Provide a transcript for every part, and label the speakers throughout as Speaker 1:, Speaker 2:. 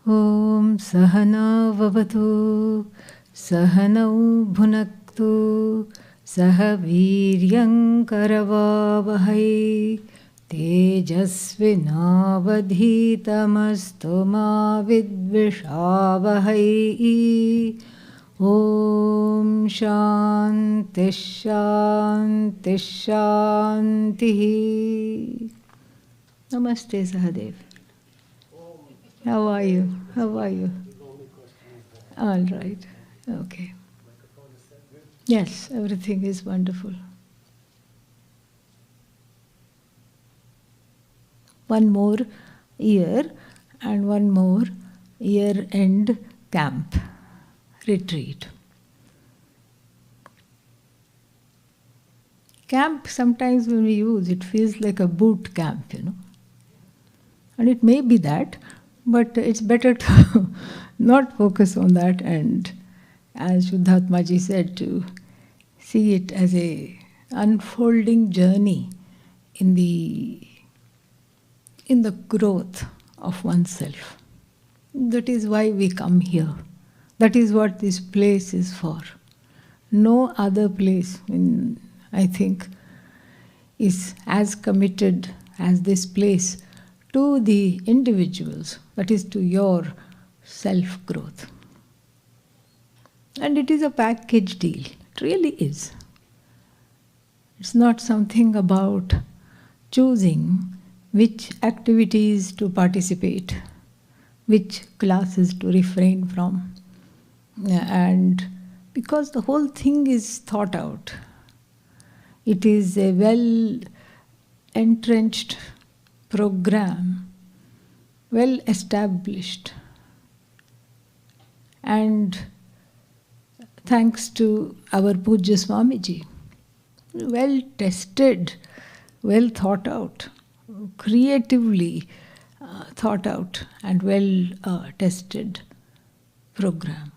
Speaker 1: Om Sahana Vavatu Sahanau Bhunaktu Sahaviryam Karavavahai Tejasvinavadhitamastu ma vidvishavahai. Om Shanti Shanti Shanti. Namaste Sahadev. How are you? How are you? All right. Okay. Yes, everything is wonderful. One more year and one more year-end camp, retreat. Camp, sometimes when we use it, feels like a boot camp, And it may be that, but it's better to not focus on that, and as Shuddhatmaji said, to see it as a unfolding journey in the growth of oneself. That is why we come here. That is what this place is for. No other place, I think, is as committed as this place to the individuals, that is to your self-growth. And it is a package deal. It really is. It's not something about choosing which activities to participate, which classes to refrain from. And because the whole thing is thought out, it is a well-entrenched program, well established, and thanks to our Pujya Swamiji, well tested, well thought out, creatively thought out and well tested program.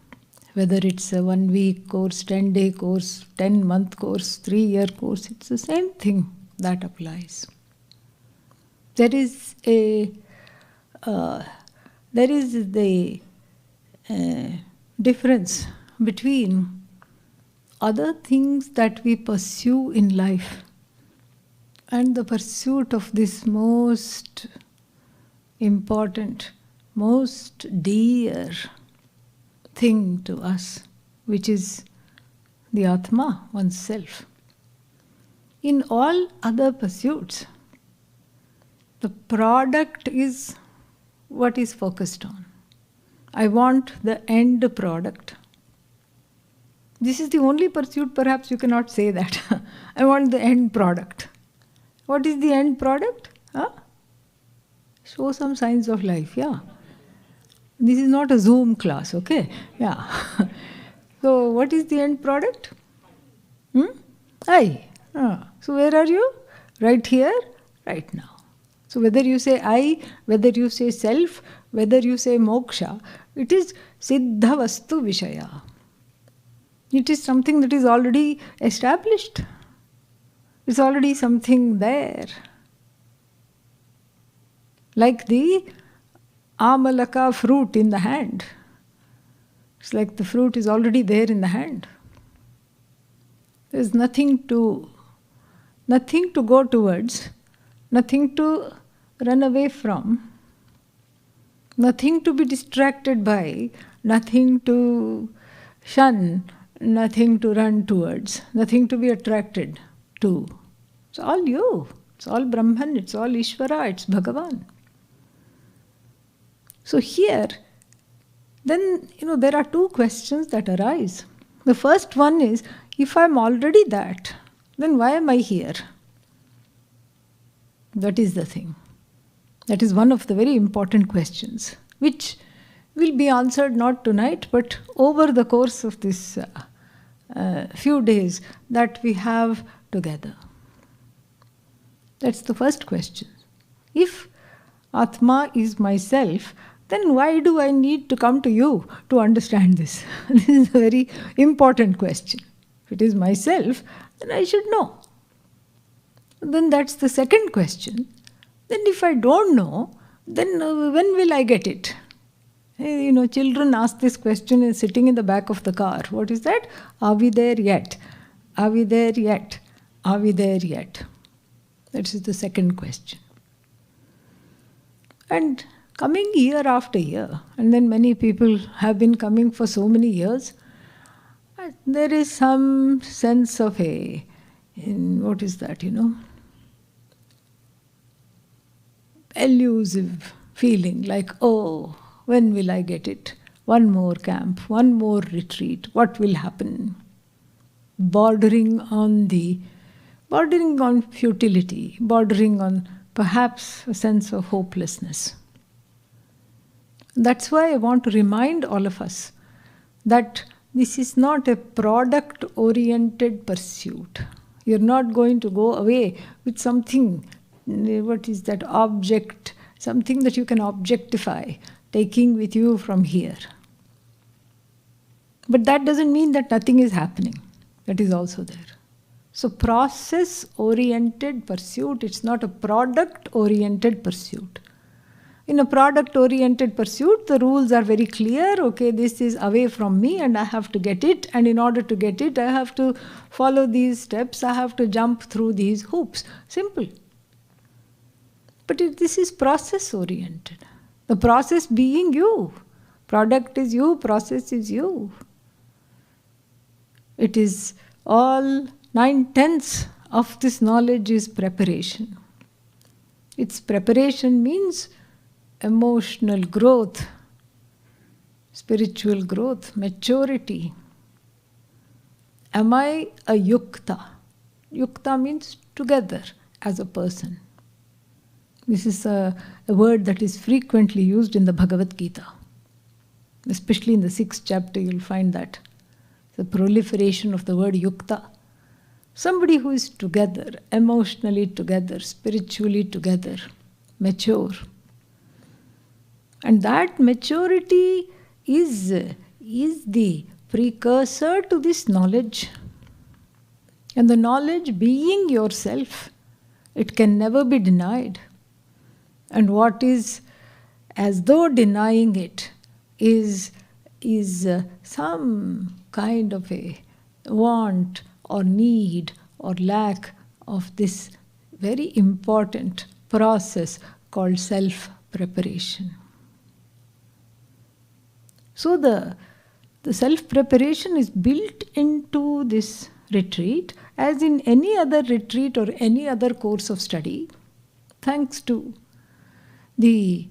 Speaker 1: Whether it's a 1 week course, 10-day course, 10-month course, 3-year course, it's the same thing that applies. There is the difference between other things that we pursue in life and the pursuit of this most important, most dear thing to us, which is the Atma, oneself. In all other pursuits, the product is what is focused on. I want the end product. This is the only pursuit, perhaps you cannot say that. I want the end product. What is the end product? Show some signs of life, yeah. This is not a Zoom class, okay? Yeah. So what is the end product? I. So where are you? Right here, right now. So whether you say I, whether you say self, whether you say moksha, it is siddha vastu vishaya. It is something that is already established. It's already something there. Like the amalaka fruit in the hand. It's like the fruit is already there in the hand. There's nothing to go towards, nothing to run away from, nothing to be distracted by, nothing to shun, nothing to run towards, nothing to be attracted to. It's all you. It's all Brahman, it's all Ishvara, it's Bhagavan. So here, then, there are two questions that arise. The first one is, if I'm already that, then why am I here? That is the thing. That is one of the very important questions, which will be answered not tonight, but over the course of this few days that we have together. That's the first question. If Atma is myself, then why do I need to come to you to understand this? This is a very important question. If it is myself, then I should know. Then that's the second question. Then if I don't know, then when will I get it? Children ask this question sitting in the back of the car. What is that? Are we there yet? Are we there yet? Are we there yet? That is the second question. And coming year after year, and then many people have been coming for so many years, there is some sense of what is that, elusive feeling like, oh, when will I get it? One more camp, one more retreat, what will happen? Bordering on futility, bordering on perhaps a sense of hopelessness. That's why I want to remind all of us that this is not a product-oriented pursuit. You're not going to go away with something, what is that, object, something that you can objectify, taking with you from here. But that doesn't mean that nothing is happening. That is also there. So process-oriented pursuit, it's not a product-oriented pursuit. In a product-oriented pursuit, the rules are very clear. Okay, this is away from me and I have to get it. And in order to get it, I have to follow these steps. I have to jump through these hoops. Simple. But this is process-oriented. The process being you. Product is you, process is you. It is all 9/10 of this knowledge is preparation. Its preparation means emotional growth, spiritual growth, maturity. Am I a yukta? Yukta means together as a person. This is a word that is frequently used in the Bhagavad Gita. Especially in the 6th chapter, you'll find that. The proliferation of the word yukta. Somebody who is together, emotionally together, spiritually together, mature. And that maturity is the precursor to this knowledge. And the knowledge being yourself, it can never be denied. And what is as though denying it is some kind of a want or need or lack of this very important process called self-preparation. So the self-preparation is built into this retreat as in any other retreat or any other course of study, thanks to Pujya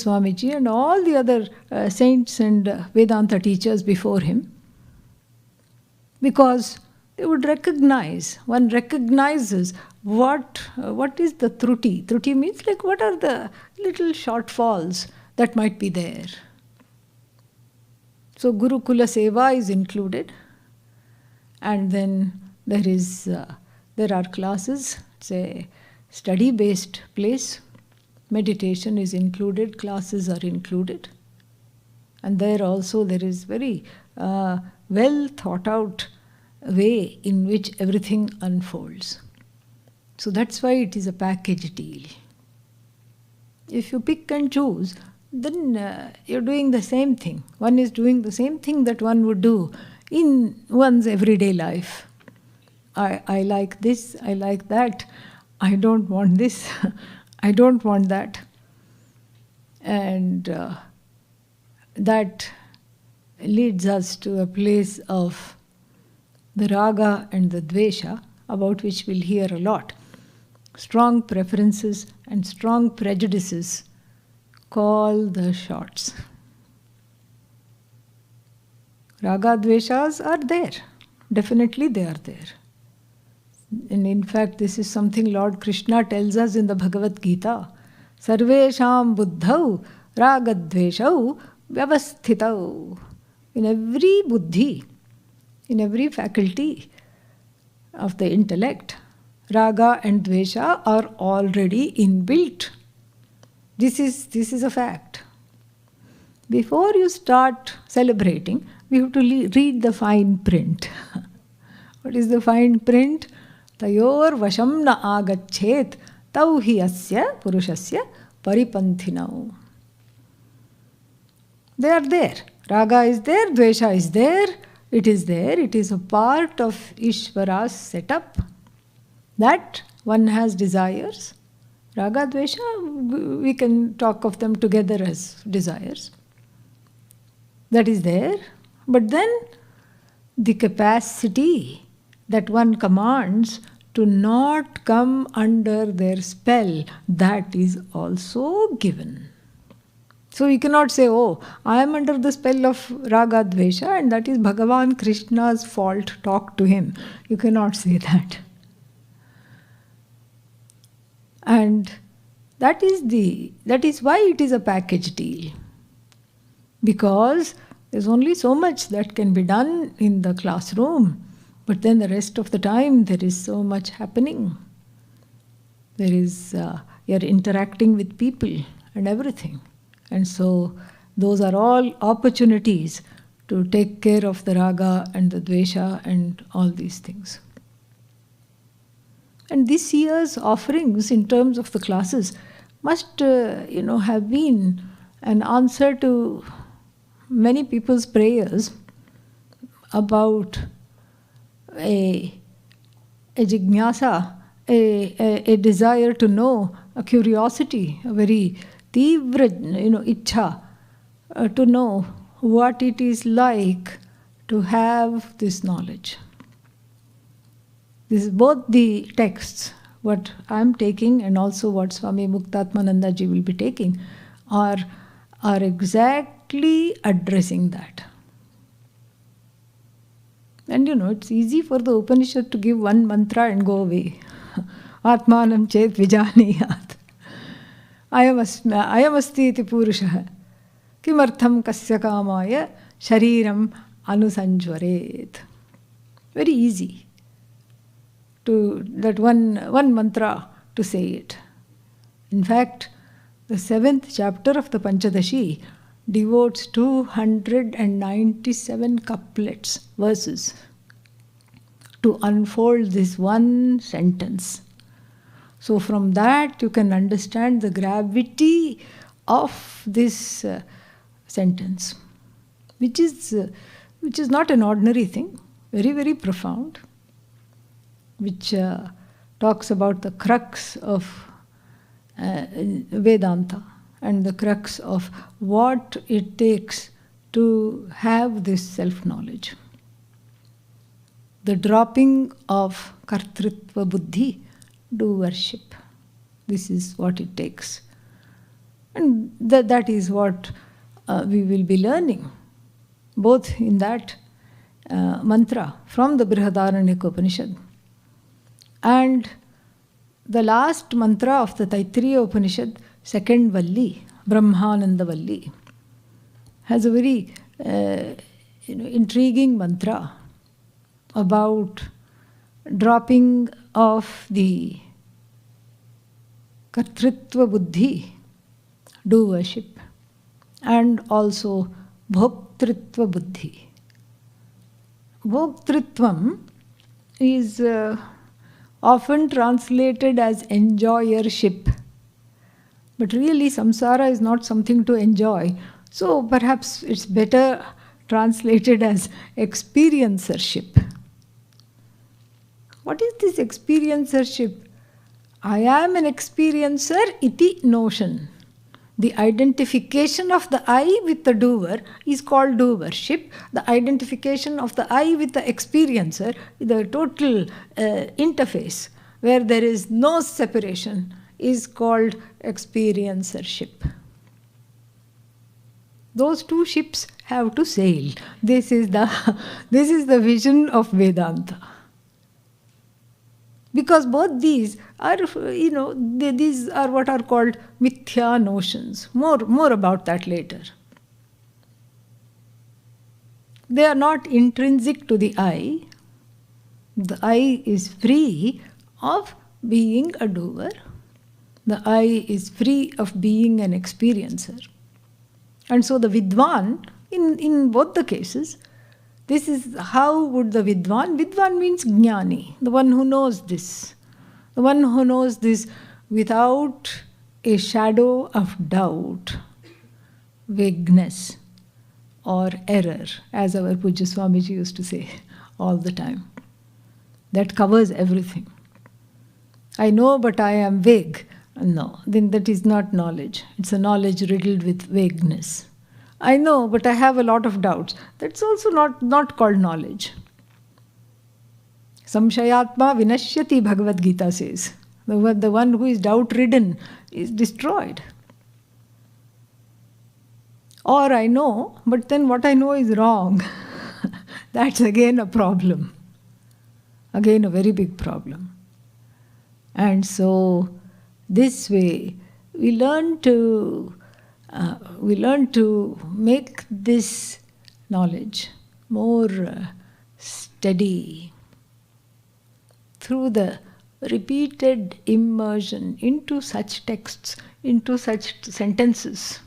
Speaker 1: Swamiji and all the other saints and Vedanta teachers before him, because they would recognize, one recognizes what is the truti. Truti means like what are the little shortfalls that might be there. So Gurukula Seva is included, and then there are classes. It's a study-based place. Meditation is included, classes are included. And there also there is very well thought out way in which everything unfolds. So that's why it is a package deal. If you pick and choose, then you're doing the same thing. One is doing the same thing that one would do in one's everyday life. I like this, I like that, I don't want this, I don't want that. And that leads us to a place of the Raga and the Vesha, about which we'll hear a lot. Strong preferences and strong prejudices call the shots. Raga Dveshas are there. Definitely they are there. And in fact, this is something Lord Krishna tells us in the Bhagavad Gita. Sarvesham buddhau ragadveshau vyavasthitau. In every buddhi, in every faculty of the intellect, Raga and Vesha are already inbuilt. This is a fact. Before you start celebrating, we have to read the fine print. What is the fine print? Tayor vasham na agachet tau hi asya purushasya paripanthinau. They are there. Raga is there, Dvesha is there. It is there. It is a part of Ishvara's setup that one has desires. Raga, Dvesha, we can talk of them together as desires. That is there. But then the capacity that one commands to not come under their spell, that is also given. So you cannot say, oh, I am under the spell of Raga Dvesha and that is Bhagavan Krishna's fault, talk to him. You cannot say that. And that is why it is a package deal. Because there's only so much that can be done in the classroom, but then the rest of the time there is so much happening. There is, you're interacting with people and everything. And so those are all opportunities to take care of the raga and the dvesha and all these things. And this year's offerings in terms of the classes must, have been an answer to many people's prayers about a jignasa, a desire to know, a curiosity, a very tivra, ichha, to know what it is like to have this knowledge. This is both the texts, what I am taking and also what Swami Muktatmananda ji will be taking, are exactly addressing that. And it's easy for the Upanishad to give one mantra and go away. Atmanam chet vijaniyat. Ayamasti iti purushah. Kimartham kasya kamaya shariram anusanjvaret. Very easy to that one mantra to say it. In fact, the 7th chapter of the Panchadashi devotes 297 couplets, verses, to unfold this one sentence. So from that you can understand the gravity of this sentence, which is not an ordinary thing, very, very profound, which talks about the crux of Vedanta and the crux of what it takes to have this self-knowledge. The dropping of kartritva buddhi, doership. This is what it takes. And that is what we will be learning, both in that mantra from the Brihadaranyaka Upanishad and the last mantra of the Taittiriya Upanishad, second Valli, Brahmananda Valli, has a very intriguing mantra about dropping of the kartritva buddhi, doership, and also bhoktritva buddhi. Bhoktritvam is often translated as enjoyership. But really samsara is not something to enjoy. So perhaps it's better translated as experiencership. What is this experiencership? I am an experiencer iti notion. The identification of the I with the doer is called doership. The identification of the I with the experiencer, the total interface, where there is no separation, is called experiencership. Those two ships have to sail. This is the vision of Vedanta. Because both these are, these are what are called mithya notions. More about that later. They are not intrinsic to the I. The I is free of being a doer. The I is free of being an experiencer. And so the Vidwan, in both the cases, this is how would the Vidwan means Jnani, the one who knows this. The one who knows this without a shadow of doubt, vagueness. or error, as our Pujya Swamiji used to say all the time. That covers everything. I know, but I am vague. No, then that is not knowledge. It's a knowledge riddled with vagueness. I know, but I have a lot of doubts. That's also not called knowledge. Samshayatma vinashyati, Bhagavad Gita says. The one who is doubt-ridden is destroyed. Or I know, but then what I know is wrong. That's again a problem. Again a very big problem. And so this way we learn to make this knowledge more steady through the repeated immersion into such texts, into such sentences.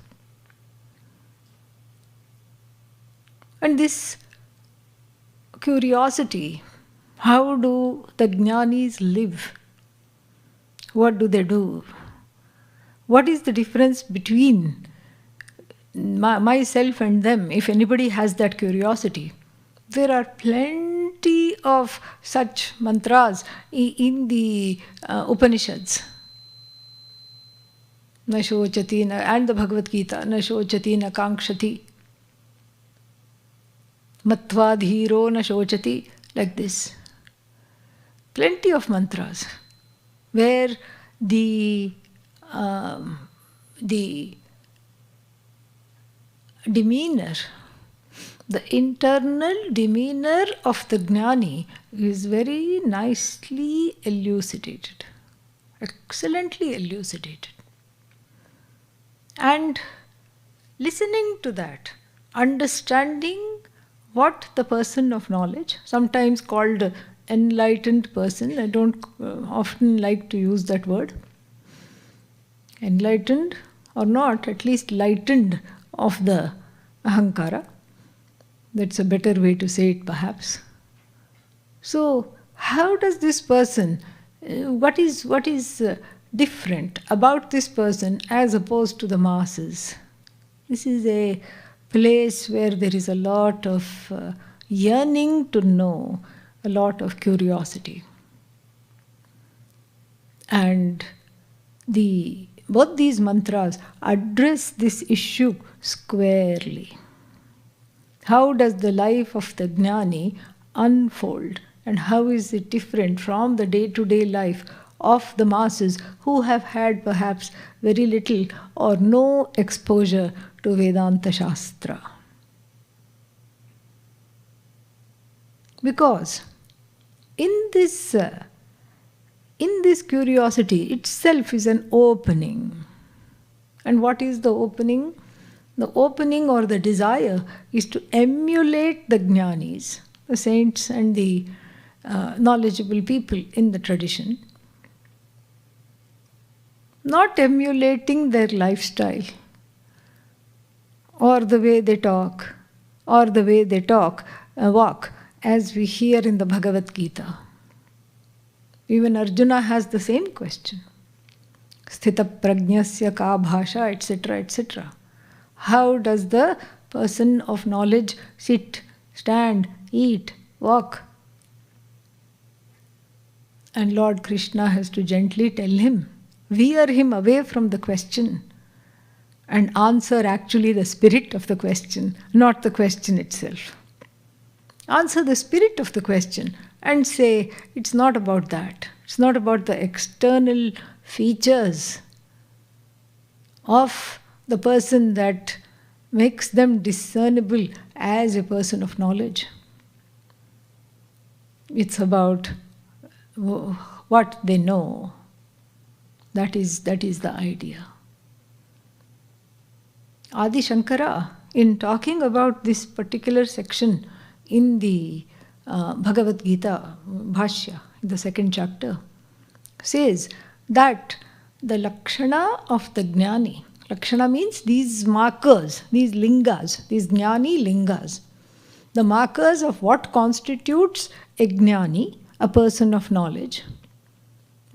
Speaker 1: And this curiosity, how do the jnanis live? What do they do? What is the difference between myself and them, if anybody has that curiosity? There are plenty of such mantras in the Upanishads. Na shochati, and the Bhagavad Gita, na shochati, na kankshati. Matva dhiro na shochati, like this. Plenty of mantras where the demeanor, the internal demeanor of the jnani is very nicely elucidated, excellently elucidated. And listening to that, understanding what the person of knowledge, sometimes called enlightened person, I don't often like to use that word, enlightened or not, at least lightened of the ahankara. That's a better way to say it perhaps. So how does this person, what is different about this person as opposed to the masses? This is a place where there is a lot of yearning to know, a lot of curiosity. And both these mantras address this issue squarely. How does the life of the jnani unfold, and how is it different from the day-to-day life of the masses who have had perhaps very little or no exposure to Vedanta Shastra? Because in this curiosity itself is an opening. And what is the opening? The opening or the desire is to emulate the jnanis, the saints and the knowledgeable people in the tradition. Not emulating their lifestyle or the way they talk or the way they walk, as we hear in the Bhagavad Gita. Even Arjuna has the same question. Sthita prajnasya ka bhasha, etc., etc. How does the person of knowledge sit, stand, eat, walk? And Lord Krishna has to gently tell him, veer him away from the question and answer actually the spirit of the question, not the question itself. Answer the spirit of the question and say, it's not about that. It's not about the external features of the person that makes them discernible as a person of knowledge. It's about what they know. That is the idea. Adi Shankara, in talking about this particular section in the Bhagavad Gita Bhashya, the second chapter, says that the Lakshana of the Jnani, Lakshana means these markers, these lingas, these Jnani lingas, the markers of what constitutes a Jnani, a person of knowledge,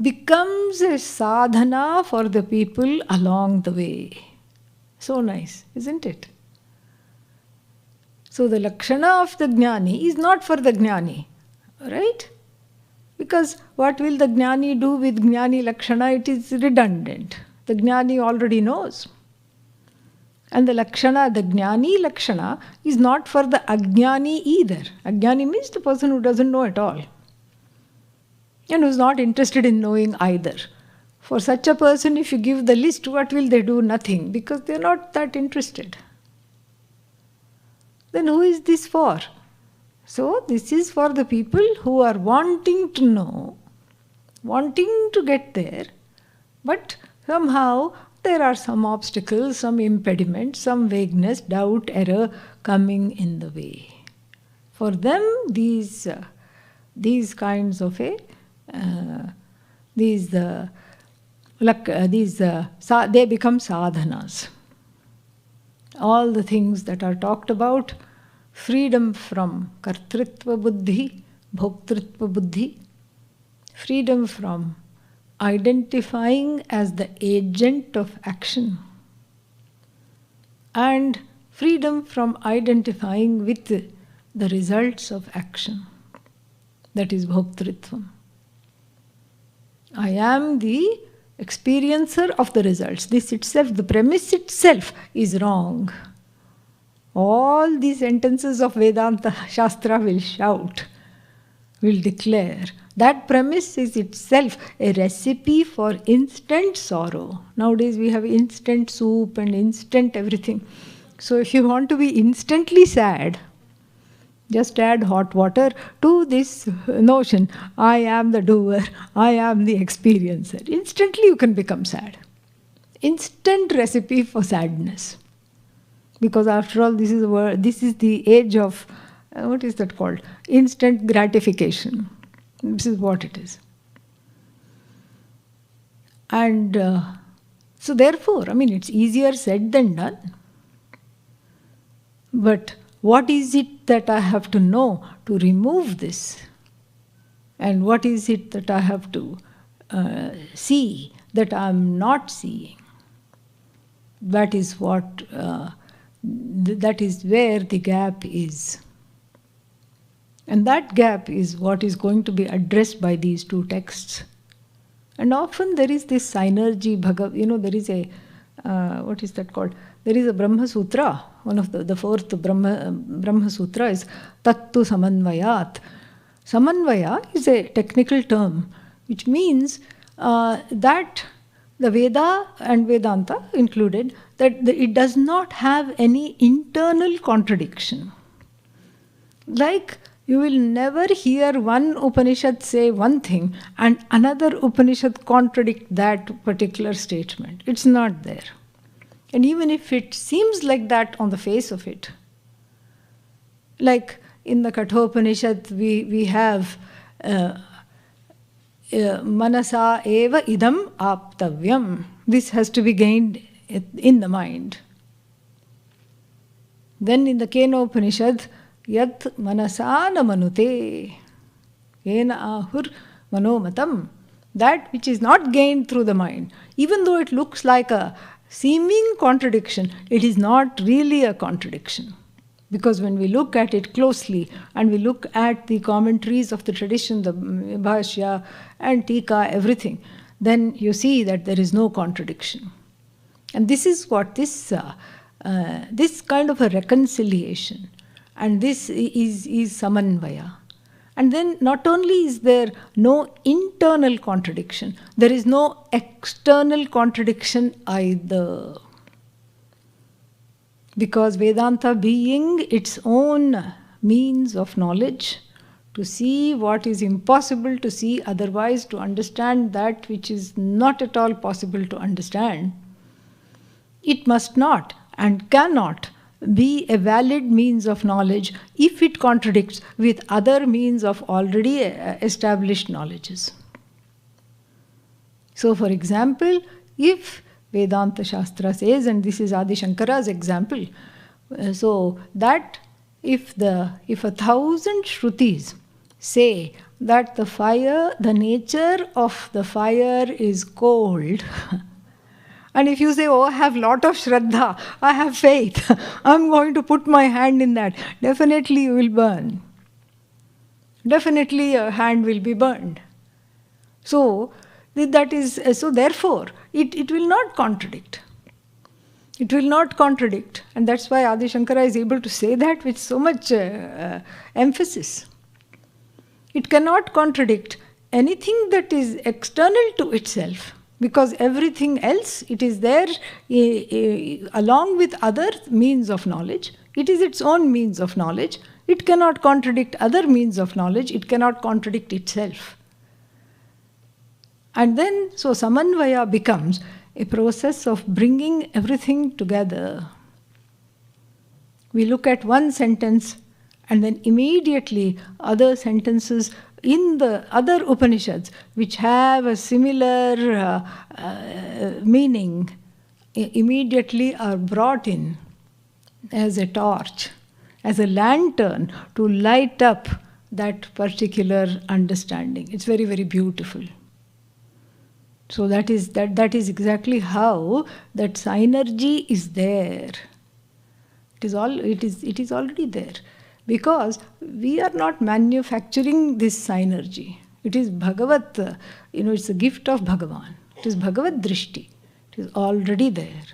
Speaker 1: becomes a sadhana for the people along the way. So nice, isn't it? So the Lakshana of the Jnani is not for the Jnani, right? Because what will the Jnani do with Jnani Lakshana? It is redundant. The Jnani already knows. And the Lakshana, the Jnani Lakshana, is not for the Ajnani either. Ajnani means the person who doesn't know at all and who's not interested in knowing either. For such a person, if you give the list, what will they do? Nothing, because they're not that interested. Then who is this for? So this is for the people who are wanting to know, wanting to get there, but somehow there are some obstacles, some impediments, some vagueness, doubt, error coming in the way. For them, these kinds of they become sadhanas. All the things that are talked about, freedom from kartritva buddhi, bhoktritva buddhi, freedom from identifying as the agent of action, and freedom from identifying with the results of action. That is bhoktritvam. I am the experiencer of the results. This itself, the premise itself is wrong. All these sentences of Vedanta Shastra will shout, will declare. That premise is itself a recipe for instant sorrow. Nowadays we have instant soup and instant everything. So if you want to be instantly sad, just add hot water to this notion. I am the doer, I am the experiencer. Instantly you can become sad. Instant recipe for sadness. Because after all, this is the age of, what is that called? Instant gratification. This is what it is. And so therefore, it's easier said than done. But what is it that I have to know to remove this? And what is it that I have to see that I am not seeing? That is what, that is where the gap is. And that gap is what is going to be addressed by these two texts. And often there is this synergy, there is a, what is that called? There is a Brahma Sutra, one of the fourth Brahma Sutra is Tattu Samanvayat. Samanvaya is a technical term which means that the Veda and Vedanta included, that it does not have any internal contradiction. Like, you will never hear one Upanishad say one thing and another Upanishad contradict that particular statement. It's not there. And even if it seems like that on the face of it, like in the Kathopanishad we have manasa eva idam aptavyam. This has to be gained in the mind. Then in the Kenopanishad, Yat manasana manute, kena ahur manomatam. That which is not gained through the mind, even though it looks like a seeming contradiction, it is not really a contradiction. Because when we look at it closely and we look at the commentaries of the tradition, the Bhashya and Tika, everything, then you see that there is no contradiction. And this is what this kind of a reconciliation, and this is samanvaya. And then not only is there no internal contradiction, there is no external contradiction either. Because Vedanta being its own means of knowledge, to see what is impossible to see otherwise, to understand that which is not at all possible to understand, it must not and cannot be a valid means of knowledge if it contradicts with other means of already established knowledges. So, for example, if Vedanta Shastra says, and this is Adi Shankara's example, so that if 1,000 Shrutis say that the nature of the fire is cold, And if you say, oh, I have lot of Shraddha, I have faith, I'm going to put my hand in that, definitely you will burn. Definitely your hand will be burned. So, therefore, it will not contradict. It will not contradict. And that's why Adi Shankara is able to say that with so much emphasis. It cannot contradict anything that is external to itself, because everything else, it is there along with other means of knowledge. It is its own means of knowledge. It cannot contradict other means of knowledge. It cannot contradict itself. And then, so Samanvaya becomes a process of bringing everything together. We look at one sentence and then immediately other sentences in the other Upanishads which have a similar meaning immediately are brought in as a torch, as a lantern to light up that particular understanding. It's very, very beautiful. So that is exactly how that synergy is there. It is already there. Because we are not manufacturing this synergy. It is Bhagavat, it's a gift of Bhagavan. It is Bhagavat Drishti. It is already there.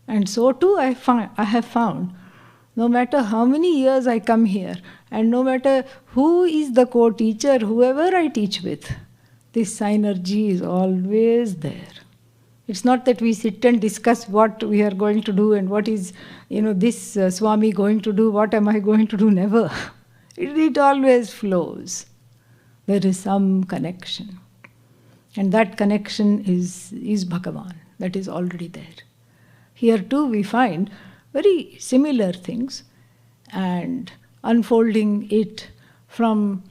Speaker 1: And so too I have found, no matter how many years I come here, and no matter who is the co-teacher, whoever I teach with, this synergy is always there. It's not that we sit and discuss what we are going to do and what is, this Swami going to do, what am I going to do, never. It always flows. There is some connection. And that connection is Bhagavan. That is already there. Here too we find very similar things, and unfolding it from,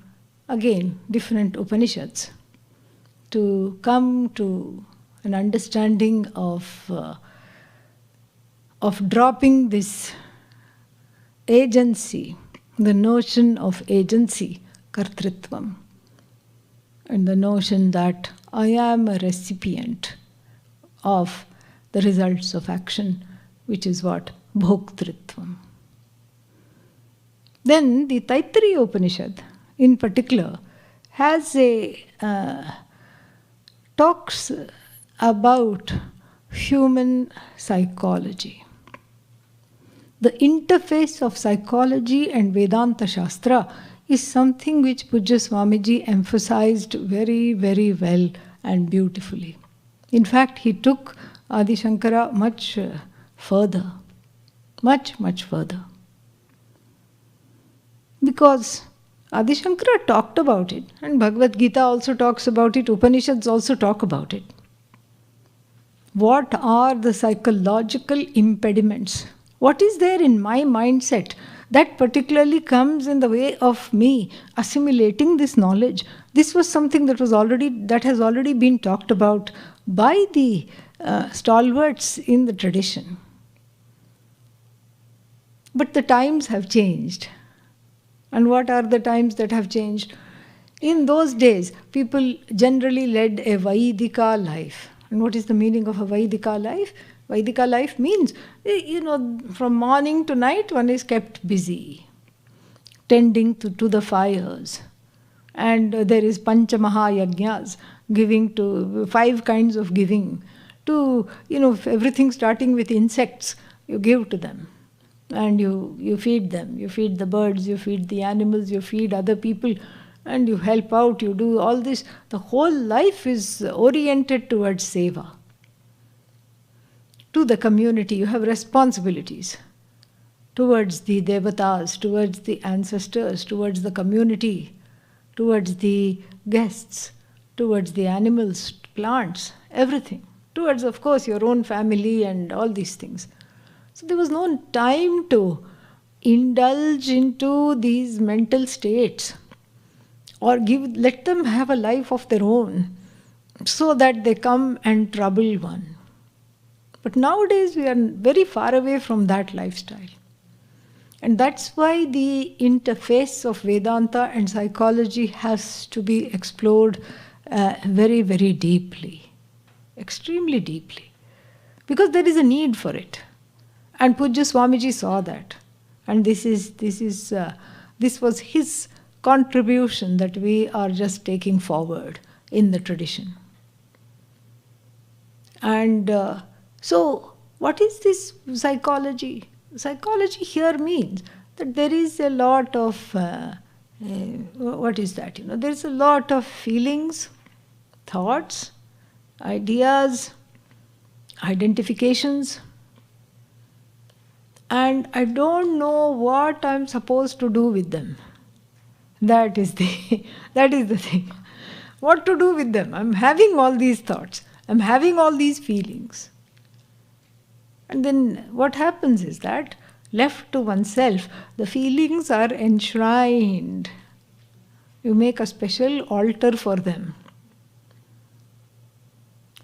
Speaker 1: again, different Upanishads to come to an understanding of dropping this agency, the notion of agency, kartritvam, and the notion that I am a recipient of the results of action, which is what? Bhoktritvam. Then the Taittiriya Upanishad, in particular, has talks about human psychology. The interface of psychology and Vedanta Shastra is something which Pujya Swamiji emphasized very, very well and beautifully. In fact, he took Adi Shankara much further, much, much further. Because Adi Shankara talked about it, and Bhagavad Gita also talks about it, Upanishads also talk about it. What are the psychological impediments? What is there in my mindset that particularly comes in the way of me assimilating this knowledge? This was something that has already been talked about by the stalwarts in the tradition. But the times have changed. And what are the times that have changed? In those days, people generally led a Vaidika life. And what is the meaning of a Vaidika life? Vaidika life means, from morning to night one is kept busy, tending to the fires. And there is Pancha Mahayajnas, giving to 5 kinds of giving. To, everything starting with insects, you give to them. And you feed them. You feed the birds, you feed the animals, you feed other people, and you help out, you do all this. The whole life is oriented towards seva. To the community, you have responsibilities towards the devatas, towards the ancestors, towards the community, towards the guests, towards the animals, plants, everything. Towards, of course, your own family and all these things. So there was no time to indulge into these mental states or let them have a life of their own so that they come and trouble one. But nowadays we are very far away from that lifestyle. And that's why the interface of Vedanta and psychology has to be explored very, very deeply, extremely deeply. because there is a need for it. And Pujya Swamiji saw that. And this was his contribution that we are just taking forward in the tradition. And so, what is this psychology? Psychology here means that there is a lot of, what is that? There is a lot of feelings, thoughts, ideas, identifications, and I don't know what I'm supposed to do with them. That is the thing. What to do with them? I'm having all these thoughts. I'm having all these feelings. And then what happens is that, left to oneself, the feelings are enshrined. You make a special altar for them.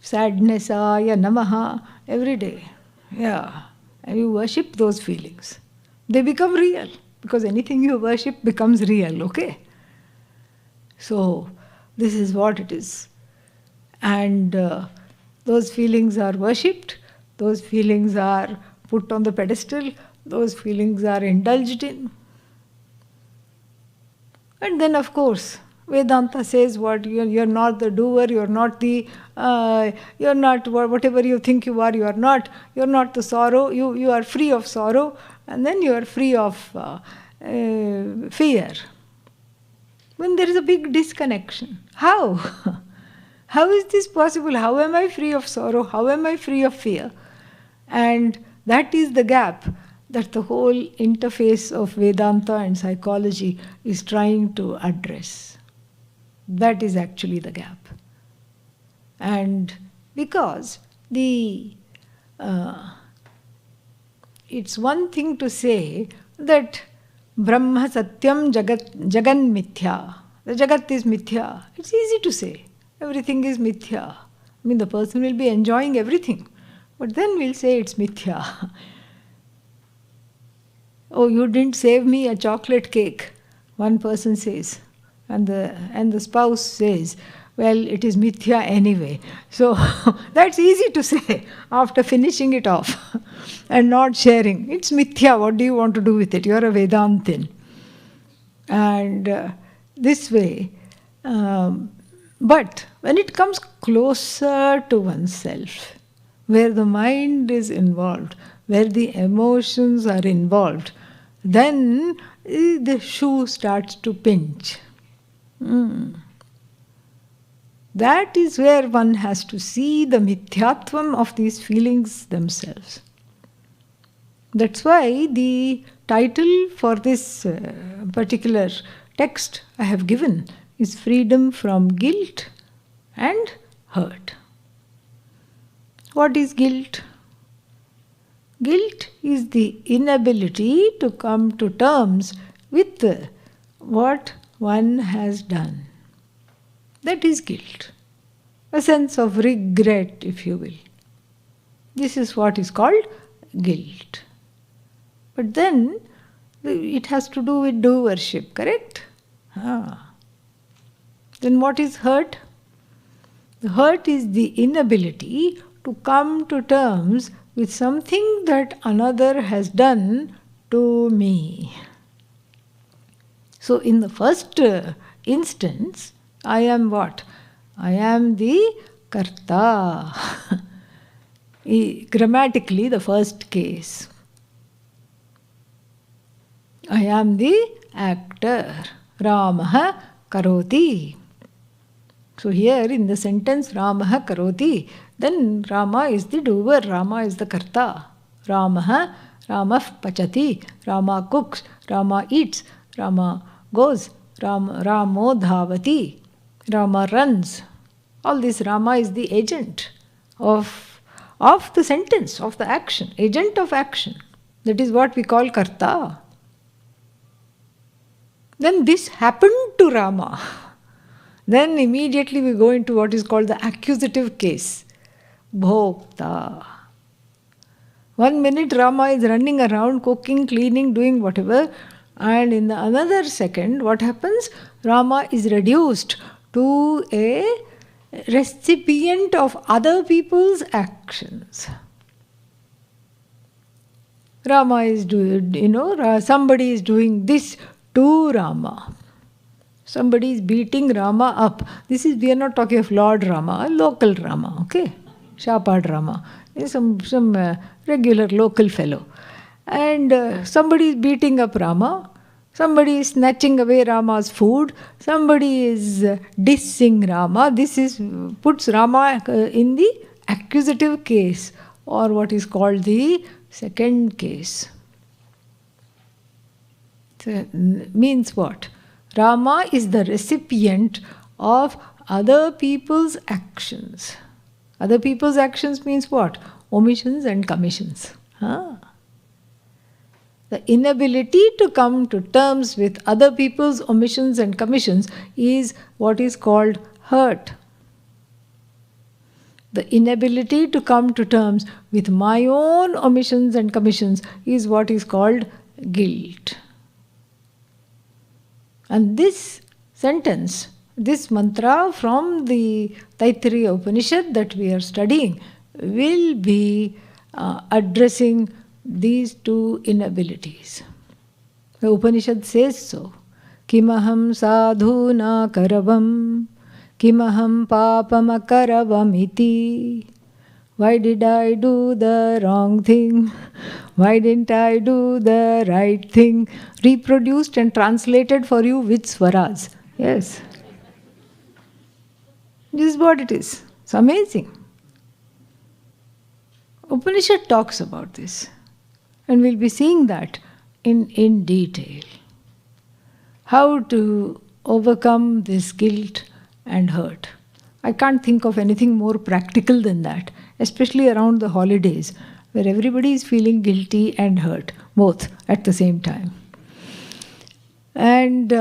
Speaker 1: Sadnessaya namaha every day. Yeah. And you worship those feelings. They become real, because anything you worship becomes real, okay? So, this is what it is. And those feelings are worshipped, those feelings are put on the pedestal, those feelings are indulged in. And then, of course, Vedanta says what? You're not the doer, you're not whatever you think you are not. You're not the sorrow, you are free of sorrow, and then you are free of fear. When there is a big disconnection. How? How is this possible? How am I free of sorrow? How am I free of fear? And that is the gap that the whole interface of Vedanta and psychology is trying to address. That is actually the gap. And because it's one thing to say that Brahma Satyam Jagan Mithya. The Jagat is Mithya. It's easy to say. Everything is Mithya. I mean, the person will be enjoying everything. But then we'll say it's Mithya. Oh, you didn't save me a chocolate cake, one person says. And the spouse says, well, it is Mithya anyway. So that's easy to say after finishing it off and not sharing. It's Mithya, what do you want to do with it? You're a Vedantin. And this way, but when it comes closer to oneself, where the mind is involved, where the emotions are involved, then the shoe starts to pinch. That is where one has to see the mithyatvam of these feelings themselves. That's why the title for this particular text I have given is Freedom from Guilt and Hurt. What is guilt? Guilt is the inability to come to terms with what one has done. That is guilt. A sense of regret, if you will. This is what is called guilt. But then it has to do with doership, correct? Then what is hurt? The hurt is the inability to come to terms with something that another has done to me. So in the first instance, I am what? I am the karta. Grammatically, the first case. I am the actor. Ramaha karoti. So here in the sentence Ramaha karoti, then Rama is the doer, Rama is the karta. Ramaha, Rama pachati, Rama cooks, Rama eats, Rama goes, Ramo dhavati, Rama runs. All this Rama is the agent of the sentence, of the action, agent of action. That is what we call karta. Then this happened to Rama. Then immediately we go into what is called the accusative case. Bhokta. 1 minute Rama is running around, cooking, cleaning, doing whatever. And in the another second, what happens? Rama is reduced to a recipient of other people's actions. Rama is doing, somebody is doing this to Rama. Somebody is beating Rama up. We are not talking of Lord Rama, local Rama, okay? Shapad Rama. Some regular local fellow. And somebody is beating up Rama. Somebody is snatching away Rama's food. Somebody is dissing Rama. Puts Rama in the accusative case, or what is called the second case. So, means what? Rama is the recipient of other people's actions. Other people's actions means what? Omissions and commissions. The inability to come to terms with other people's omissions and commissions is what is called hurt. The inability to come to terms with my own omissions and commissions is what is called guilt. And this sentence, this mantra from the Taittiriya Upanishad that we are studying will be addressing these two inabilities. The Upanishad says so. Kimaham sadhuna karavam, kimaham papam akaravam iti. Why did I do the wrong thing? Why didn't I do the right thing? Reproduced and translated for you with swaras. Yes. This is what it is. It's amazing. Upanishad talks about this. And we'll be seeing that in detail. How to overcome this guilt and hurt. I can't think of anything more practical than that, especially around the holidays, where everybody is feeling guilty and hurt, both at the same time. And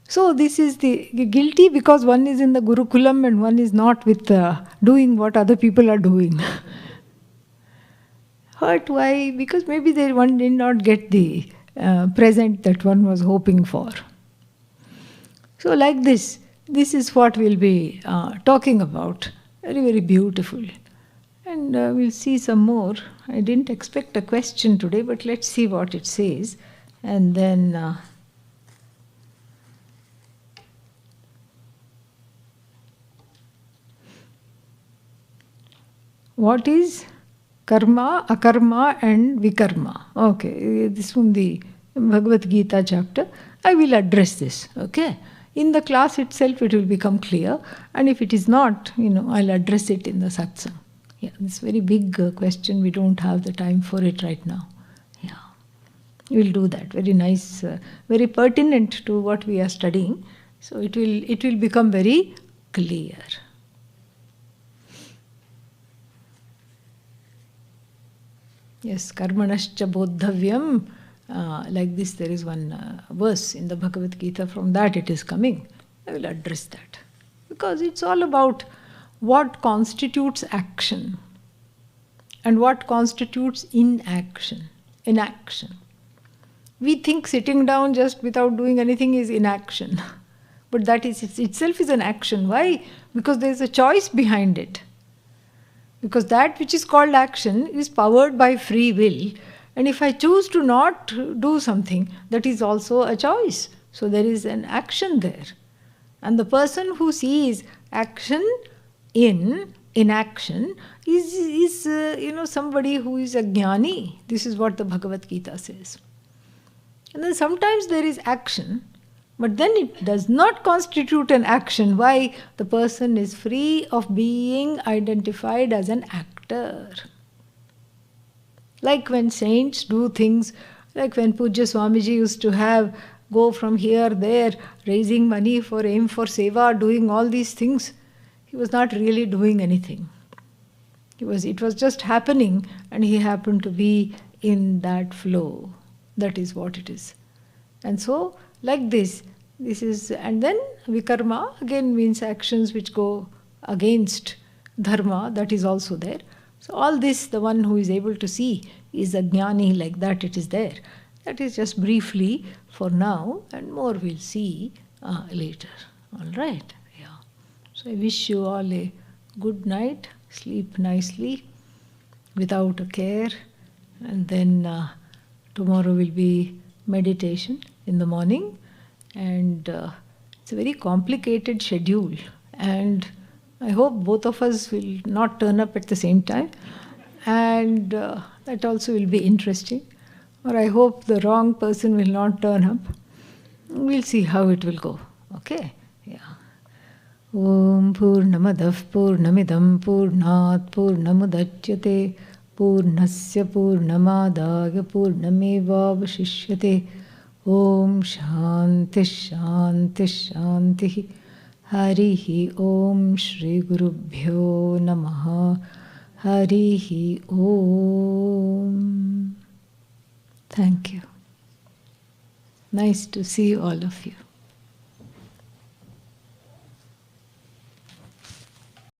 Speaker 1: so this is the guilty because one is in the Gurukulam and one is not with doing what other people are doing. Hurt, why? Because maybe one did not get the present that one was hoping for. So like this is what we'll be talking about. Very, very beautiful. And we'll see some more. I didn't expect a question today, but let's see what it says. And then what is karma, akarma and vikarma? Okay, this from the Bhagavad Gita chapter. I will address this, okay? In the class itself it will become clear, and if it is not, I'll address it in the satsang. Yeah, it's a very big question. We don't have the time for it right now. Yeah, we'll do that. Very nice, very pertinent to what we are studying. So it will become very clear. Yes, karmanascha bodhavyam. Like this, there is one verse in the Bhagavad Gita. From that it is coming. I will address that. Because it's all about what constitutes action and what constitutes inaction. We think sitting down just without doing anything is inaction. But that itself is an action. Why? Because there is a choice behind it. Because that which is called action is powered by free will. And if I choose to not do something, that is also a choice. So there is an action there. And the person who sees action in inaction is somebody who is a jnani. This is what the Bhagavad Gita says. And then sometimes there is action, but then it does not constitute an action. Why? The person is free of being identified as an actor. Like when saints do things, like when Pujya Swamiji used to go from here, there, raising money for aim for seva, doing all these things. He was not really doing anything. It was just happening, and he happened to be in that flow. That is what it is. And so, like this is, and then vikarma again means actions which go against dharma, that is also there. So all this, the one who is able to see is a jnani, like that it is there. That is just briefly for now, and more we'll see later. All right? Yeah. So I wish you all a good night, sleep nicely, without a care, and then Tomorrow will be meditation in the morning, and it's a very complicated schedule, and I hope both of us will not turn up at the same time, and that also will be interesting. Or I hope the wrong person will not turn up. We'll see how it will go. Okay? Yeah. Om Purnamadav Purnamidam Purnat Purnamudachyate Purnasya Purnamadaya Purnamevavashishyate. Om Shanti Shanti Shanti. Harihi Om Shri Gurubhyo Namaha. Harihi Om. Thank you. Nice to see all of you.